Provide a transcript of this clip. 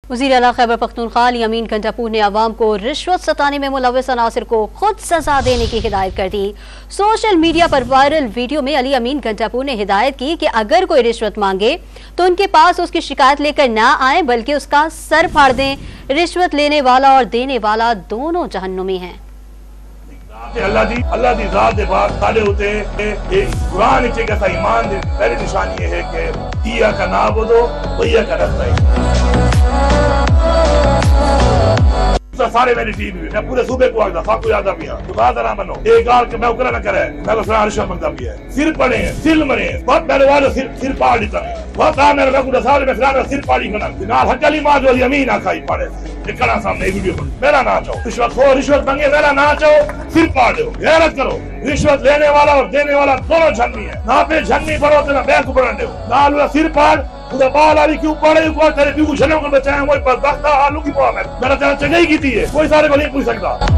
वज़ीर आला खैबर पख्तूनख्वा अली अमीन गंडापुर ने अवाम को रिश्वत सताने में मुलव्वस अनासिर को खुद सजा देने की हिदायत कर दी। सोशल मीडिया पर वायरल वीडियो में अली अमीन गंडापुर ने हिदायत की कि अगर कोई रिश्वत मांगे तो उनके पास उसकी शिकायत लेकर ना आए बल्कि उसका सर फाड़ दें। रिश्वत लेने वाला और देने वाला दोनों जहन्नुमी हैं। अल्लाह दी ज़ात दे बाद साडे उते एक कुरान विच एक ईमान दी पहली निशानी है कि इया का नाबुदो व इया का नस्तईन। सारे मेरी टीम में मैं पूरे सूबे को आखदा साको याद आ गया तो बात ना मनो एक गाल के मैं उकरा ना करे मैं तो सारा रिश्वत मंगदा भी है सिर पड़े हैं सिर मरे हैं बहुत पहले वाले सिर पाड़ देता है बहुत आ मेरे को सारे में फिर सिर पाड़ी बना नाल हजली मां जो यमीन आखाई पड़े निकला सामने वीडियो पर मेरा ना चाहो रिश्वत मांगे मेरा ना चाहो सिर पाड़ दो गैरत करो। रिश्वत लेने वाला और देने वाला दोनों झन्नी है ना पे झन्नी पड़ो तो ना बैंक पड़न दो नाल सिर पाड़ उधर बाल आली क्यों पड़े ऊपर तेरे क्यों छने को बचाए वो बदबख्त आलू की पाव में मेरा चंगाई की थी है कोई सारे को नहीं पूछ सकता।